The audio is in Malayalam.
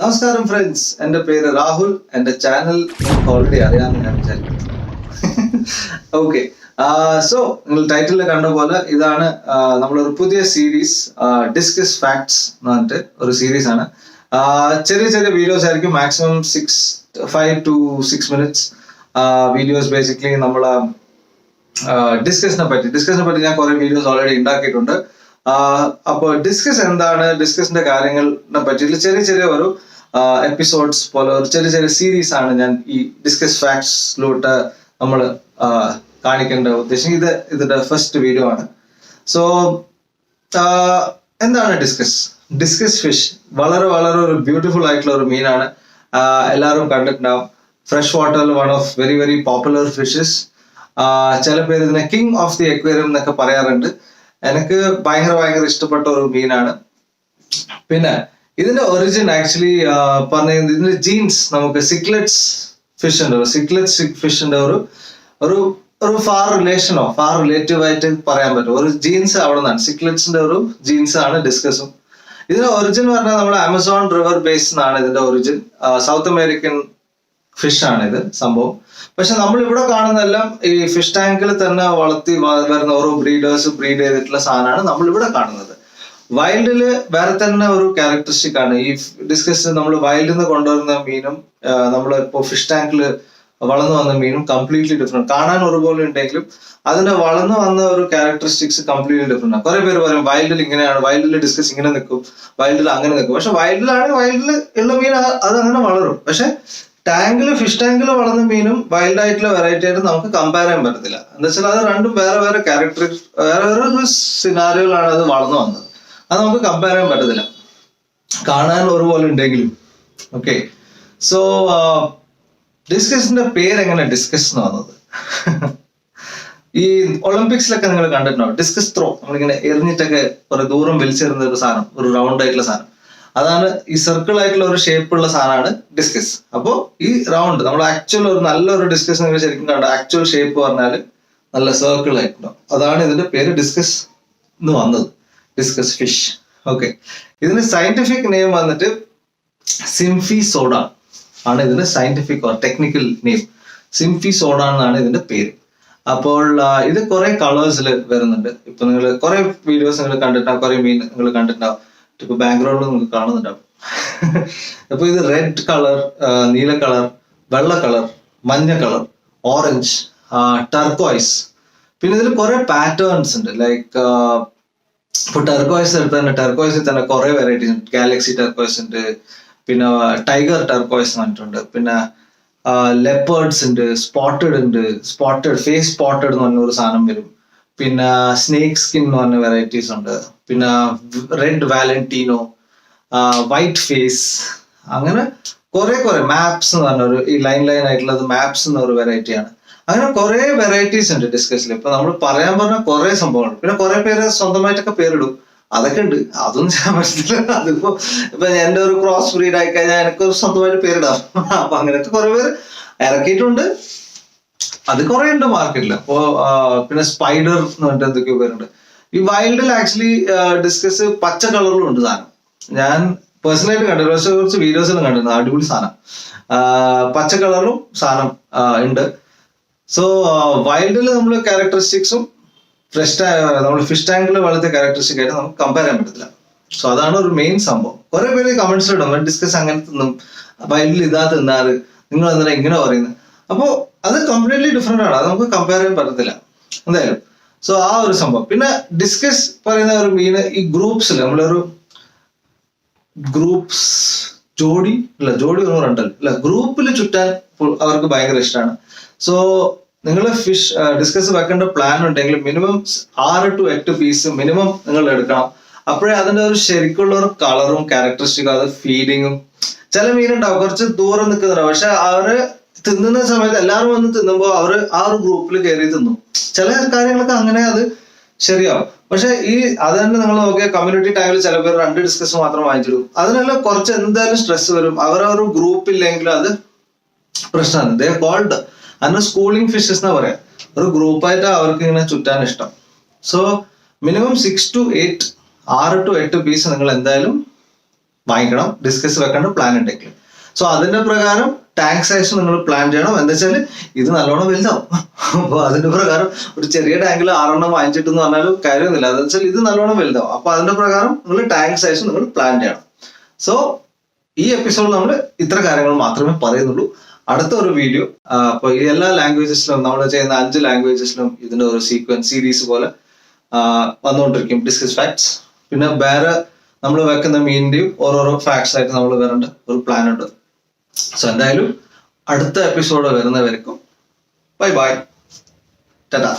നമസ്കാരം ഫ്രണ്ട്സ്, എൻ്റെ പേര് രാഹുൽ. എൻ്റെ ചാനൽ ഓൾറെഡി അറിയാമെന്ന് ഞാൻ വിചാരിക്കുന്നു. ഓക്കെ, സോ നിങ്ങൾ ടൈറ്റിൽ കണ്ട പോലെ ഇതാണ് നമ്മളൊരു പുതിയ സീരീസ്, ഡിസ്കസ് ഫാക്ട്സ് എന്ന് പറഞ്ഞിട്ട് ഒരു സീരീസ് ആണ്. ചെറിയ ചെറിയ വീഡിയോസ് ആയിരിക്കും, maximum 5 to 6 minutes videos. Basically നമ്മൾ ഡിസ്കസിനെ പറ്റി ഞാൻ കുറെ വീഡിയോസ് ഓൾറെഡി ഉണ്ടാക്കിയിട്ടുണ്ട്. അപ്പോൾ ഡിസ്കസ് എന്താണ്, ഡിസ്കസിന്റെ കാര്യങ്ങളെ പറ്റിയിട്ട് ചെറിയ ചെറിയ ഒരു എപ്പിസോഡ്സ് പോലെ ഒരു ചെറിയ ചെറിയ സീരീസ് ആണ് ഞാൻ ഈ ഡിസ്കസ് ഫാക്ട്സിലോട്ട് നമ്മൾ കാണിക്കേണ്ട ഉദ്ദേശം. ഇതിന്റെ ഫസ്റ്റ് വീഡിയോ ആണ്. സോ എന്താണ് ഡിസ്കസ് ഫിഷ്? വളരെ വളരെ ഒരു ബ്യൂട്ടിഫുൾ ആയിട്ടുള്ള ഒരു മീനാണ്. എല്ലാവരും കണ്ടിട്ടുണ്ടാവും. ഫ്രഷ് വാട്ടറിൽ one of very very popular fishes. ചില പേര് ഇതിനെ കിങ് ഓഫ് ദി അക്വേറിയം എന്നൊക്കെ പറയാറുണ്ട്. എനിക്ക് ഭയങ്കര ഇഷ്ടപ്പെട്ട ഒരു മീനാണ്. പിന്നെ ഇതിന്റെ ഒറിജിൻ ആക്ച്വലി പറഞ്ഞ ഇതിന്റെ ജീൻസ് നമുക്ക് സിക്ലെറ്റ്സ് ഫിഷിന്റെ ഒരു ഫാർ റിലേറ്റീവ് ആയിട്ട് പറയാൻ പറ്റും. ഒരു ജീൻസ് അവിടെ നിന്നാണ്, സിക്ലെറ്റ്സിന്റെ ഒരു ജീൻസ് ആണ് ഡിസ്കസും. ഇതിന്റെ ഒറിജിൻ പറഞ്ഞാൽ നമ്മുടെ ആമസോൺ റിവർ ബേസ് എന്നാണ് ഇതിന്റെ ഒറിജിൻ. സൗത്ത് അമേരിക്കൻ ഫിഷ് ആണ് ഇത് സംഭവം. പക്ഷെ നമ്മൾ ഇവിടെ കാണുന്നതെല്ലാം ഈ ഫിഷ് ടാങ്കിൽ തന്നെ വളർത്തി വരുന്ന ഓരോ ബ്രീഡേഴ്സ് ബ്രീഡ് ചെയ്തിട്ടുള്ള സാധനമാണ് നമ്മൾ ഇവിടെ കാണുന്നത്. വൈൽഡില് വേറെ തന്നെ ഒരു ക്യാരക്ടറിസ്റ്റിക് ആണ്. ഈ ഡിസ്കസ് നമ്മൾ വൈൽഡിൽ നിന്ന് കൊണ്ടുവരുന്ന മീനും നമ്മൾ ഇപ്പോൾ ഫിഷ് ടാങ്കിൽ വളർന്നു വന്ന മീനും കംപ്ലീറ്റ്ലി ഡിഫറെന്റ്. കാണാൻ ഒരുപോലെ ഉണ്ടെങ്കിലും അതിന്റെ വളർന്നു വന്ന ഒരു ക്യാരക്ടറിസ്റ്റിക്സ് കംപ്ലീറ്റ്ലി ഡിഫറെന്റ് ആണ്. കുറെ പേര് പറയും വൈൽഡിൽ ഇങ്ങനെയാണ്, വൈൽഡിൽ ഡിസ്കസ് ഇങ്ങനെ നിൽക്കും, വൈൽഡിൽ അങ്ങനെ നിൽക്കും. പക്ഷെ വൈൽഡിൽ ഉള്ള മീൻ അത് അങ്ങനെ വളരും. പക്ഷെ ഫിഷ് ടാങ്കിൽ വളർന്ന മീനും വൈൽഡ് ആയിട്ടുള്ള വെറൈറ്റി ആയിട്ട് നമുക്ക് കമ്പയർ ചെയ്യാൻ പറ്റത്തില്ല. എന്താ വെച്ചാൽ അത് രണ്ടും വേറെ വേറെ സിനാരിയോകളാണ് അത് വളർന്നു വന്നത്. അത് നമുക്ക് കമ്പയർ ചെയ്യാൻ പറ്റത്തില്ല, കാണാൻ ഒരുപോലെ ഉണ്ടെങ്കിലും. ഓക്കെ, സോ ഡിസ്കസിന്റെ പേര് എങ്ങനെ ഡിസ്കസ് എന്ന് വന്നത്? ഈ ഒളിമ്പിക്സിലൊക്കെ നിങ്ങൾ കണ്ടിട്ടുണ്ടാവും, ഡിസ്കസ് ത്രോ. നമ്മളിങ്ങനെ എറിഞ്ഞിട്ടൊക്കെ കുറെ ദൂരം വലിച്ചെറിഞ്ഞ ഒരു സാധനം, ഒരു റൗണ്ട് ആയിട്ടുള്ള സാധനം. അതാണ് ഈ സർക്കിൾ ആയിട്ടുള്ള ഒരു ഷേപ്പുള്ള സാധനമാണ് ഡിസ്കസ്. അപ്പോൾ ഈ റൗണ്ട് നമ്മൾ ആക്ച്വൽ ഒരു നല്ലൊരു ഡിസ്കസ് നിങ്ങൾ ശരിക്കും കണ്ട ആക്ച്വൽ ഷേപ്പ് പറഞ്ഞാൽ നല്ല സർക്കിൾ ആയിട്ടുണ്ടാവും. അതാണ് ഇതിന്റെ പേര് ഡിസ്കസ് എന്ന് വന്നത്, ഡിസ്കസ് ഫിഷ്. ഓക്കെ, ഇതിന് സയന്റിഫിക് നെയിം വന്നിട്ട് സിംഫിസോഡ ആണ്. ഇതിന്റെ സയന്റിഫിക് ഓർ ടെക്നിക്കൽ നെയിം സിംഫിസോഡ എന്നാണ് ഇതിന്റെ പേര്. അപ്പോൾ ഇത് കുറെ കളേഴ്സിൽ വരുന്നുണ്ട്. ഇപ്പൊ നിങ്ങൾ കുറെ വീഡിയോസ് നിങ്ങൾ കണ്ടിട്ടുണ്ടാവും, കുറെ മീൻ നിങ്ങൾ കണ്ടിട്ടുണ്ടാവും. ഇപ്പൊ ബാക്ക്ഗ്രൗണ്ടിൽ നിങ്ങൾക്ക് കാണുന്നുണ്ടാവും. അപ്പൊ ഇത് റെഡ് കളർ, നീല കളർ, വെള്ള കളർ, മഞ്ഞ കളർ, ഓറഞ്ച്, ടർക്കോയ്സ്. പിന്നെ ഇതിൽ കുറെ പാറ്റേൺസ് ഉണ്ട്. ലൈക്ക് ഇപ്പൊ ടർക്കോയ്സ് എടുത്ത് തന്നെ ടർക്കോയ്സിൽ തന്നെ കുറെ വെറൈറ്റീസ് ഉണ്ട്. ഗാലക്സി ടർക്കോയ്സ് ഉണ്ട്, പിന്നെ ടൈഗർ ടർക്കോയ്സ് പറഞ്ഞിട്ടുണ്ട്, പിന്നെ ലെപ്പേർഡ്സ് ഉണ്ട്, സ്പോട്ടഡ് ഫേസ് സ്പോട്ടഡ് എന്ന് പറഞ്ഞ ഒരു സാധനം വരും. പിന്നെ സ്നേക്ക് സ്കിൻ എന്ന് പറഞ്ഞ വെറൈറ്റീസ് ഉണ്ട്. പിന്നെ റെഡ് വാലന്റീനോ, വൈറ്റ് ഫേസ്, അങ്ങനെ കുറെ മാപ്സ് എന്ന് പറഞ്ഞ ഒരു ഈ ലൈൻ ആയിട്ടുള്ളത് മാപ്സ് എന്ന ഒരു വെറൈറ്റിയാണ്. അങ്ങനെ കുറെ വെറൈറ്റീസ് ഉണ്ട് ഡിസ്കസിൽ. ഇപ്പൊ നമ്മൾ പറയാൻ പറഞ്ഞ കുറെ സംഭവങ്ങൾ. പിന്നെ കുറെ പേര് സ്വന്തമായിട്ടൊക്കെ പേരിടും, അതൊക്കെ ഉണ്ട്. അതൊന്നും ചെയ്യാൻ പറ്റത്തില്ല. അതിപ്പോ എന്റെ ഒരു ക്രോസ് ബ്രീഡ് ആയി കഴിഞ്ഞാൽ എനിക്കൊരു സ്വന്തമായിട്ട് പേരിടാം. അപ്പൊ അങ്ങനത്തെ കുറെ പേര് ഇറക്കിയിട്ടുണ്ട്. അത് കുറെ ഉണ്ട് മാർക്കറ്റിൽ. അപ്പോ പിന്നെ സ്പൈഡർ എന്ന് പറഞ്ഞിട്ട് എന്തൊക്കെയോ പേരുണ്ട്. ഈ വൈൽഡിൽ ആക്ച്വലി ഡിസ്കസ് പച്ച കളറിലും ഉണ്ട് സാധനം. ഞാൻ പേഴ്സണലായിട്ട് കണ്ടിട്ടുണ്ട്, പക്ഷെ കുറച്ച് വീഡിയോസിലും കണ്ടിരുന്നു. അടിപൊളി സാധനം, പച്ച കളറും സാധനം ഉണ്ട്. സോ വൈൽഡിൽ നമ്മൾ ക്യാരക്ടറിസ്റ്റിക്സും നമ്മൾ ഫിഷ് ടാങ്കിൽ വളർത്തിയ ക്യാരക്ടറിസ്റ്റിക് ആയിട്ട് നമുക്ക് കമ്പയർ ചെയ്യാൻ പറ്റത്തില്ല. സോ അതാണ് ഒരു മെയിൻ സംഭവം. കുറെ പേര് കമന്റ്സ് ഇടും ഡിസ്കസ് അങ്ങനെ തിന്നും, വൈൽഡിൽ ഇതാ തിന്നാറ്, നിങ്ങൾ എന്തിനാ ഇങ്ങനെ പറയുന്നത്. അപ്പോ അത് കംപ്ലീറ്റ്ലി ഡിഫറെന്റ് ആണ്, അത് നമുക്ക് കമ്പയർ ചെയ്യാൻ പറ്റത്തില്ല എന്തായാലും. സോ ആ ഒരു സംഭവം. പിന്നെ ഡിസ്കസ് പറയുന്ന ഒരു മീന് ഈ ഗ്രൂപ്പ്സിൽ നമ്മളൊരു ജോഡി ഒന്നും ഉണ്ടല്ലോ, ഗ്രൂപ്പിൽ ചുറ്റാൻ അവർക്ക് ഭയങ്കര ഇഷ്ടമാണ്. സോ നിങ്ങൾ ഫിഷ് ഡിസ്കസ് വെക്കേണ്ട പ്ലാൻ ഉണ്ടെങ്കിൽ മിനിമം 6 to 8 പീസ് മിനിമം നിങ്ങൾ എടുക്കണം. അപ്പോഴേ അതിന്റെ ഒരു ശരിക്കുള്ള ഒരു കളറും ക്യാരക്ടറിസ്റ്റിക്കും, അത് ഫീഡിങ്ങും. ചില മീനുണ്ടാവും കുറച്ച് ദൂരം നിൽക്കുന്നുണ്ടാവും, പക്ഷെ അവര് തിന്നുന്ന സമയത്ത് എല്ലാവരും വന്ന് തിന്നുമ്പോൾ അവര് ആ ഒരു ഗ്രൂപ്പിൽ കയറി തിന്നും. ചില കാര്യങ്ങളൊക്കെ അങ്ങനെ അത് ശരിയാവും. പക്ഷെ അത് തന്നെ നിങ്ങൾ നോക്കിയ കമ്മ്യൂണിറ്റി ടൈമിൽ ചില പേർ 2 ഡിസ്കസ് മാത്രം വാങ്ങിച്ചിടും. അതിനെല്ലാം കുറച്ച് എന്തായാലും സ്ട്രെസ് വരും. അവരൊരു ഗ്രൂപ്പില്ലെങ്കിൽ അത് പ്രശ്നമാണ്. ദേ കോൾഡ് അതിന് സ്കൂളിംഗ് ഫിഷസ് എന്നാ പറയാം. ഒരു ഗ്രൂപ്പായിട്ട് അവർക്ക് ഇങ്ങനെ ചുറ്റാൻ ഇഷ്ടം. സോ മിനിമം 6 to 8 പീസ് നിങ്ങൾ എന്തായാലും വാങ്ങിക്കണം, ഡിസ്കസ് വെക്കേണ്ട പ്ലാൻ ഉണ്ടെങ്കിൽ. സോ അതിന്റെ പ്രകാരം ടാങ്ക് സൈസ് നിങ്ങൾ പ്ലാൻ ചെയ്യണം. എന്താ വെച്ചാൽ ഇത് നല്ലോണം വലുതാവും. അപ്പോൾ അതിന്റെ പ്രകാരം ഒരു ചെറിയ ടാങ്കിൽ 6 വാങ്ങിച്ചിട്ടെന്ന് പറഞ്ഞാലും കാര്യമൊന്നുമില്ല. അതെന്ന് വെച്ചാൽ ഇത് നല്ലോണം വലുതാവും. അപ്പൊ അതിന്റെ പ്രകാരം നിങ്ങൾ ടാങ്ക് സൈസ് നിങ്ങൾ പ്ലാൻ ചെയ്യണം. സോ ഈ എപ്പിസോഡിൽ നമ്മൾ ഇത്ര കാര്യങ്ങൾ മാത്രമേ പറയുന്നുള്ളൂ. അടുത്ത ഒരു വീഡിയോ അപ്പൊ ഈ എല്ലാ ലാംഗ്വേജസിലും നമ്മൾ ചെയ്യുന്ന 5 ലാംഗ്വേജസിലും ഇതിന്റെ ഒരു സീരീസ് പോലെ വന്നുകൊണ്ടിരിക്കും ഡിസ്കസ് ഫാക്ട്സ്. പിന്നെ വേറെ നമ്മൾ വെക്കുന്ന മീനിന്റെയും ഓരോരോ ഫാക്ട്സ് ആയിട്ട് നമ്മൾ വരേണ്ട ഒരു പ്ലാൻ ഉണ്ട്. സോ എന്തായാലും അടുത്ത എപ്പിസോഡ് വരുന്നവർക്കും ബൈ ബൈ, ടാറ്റാ.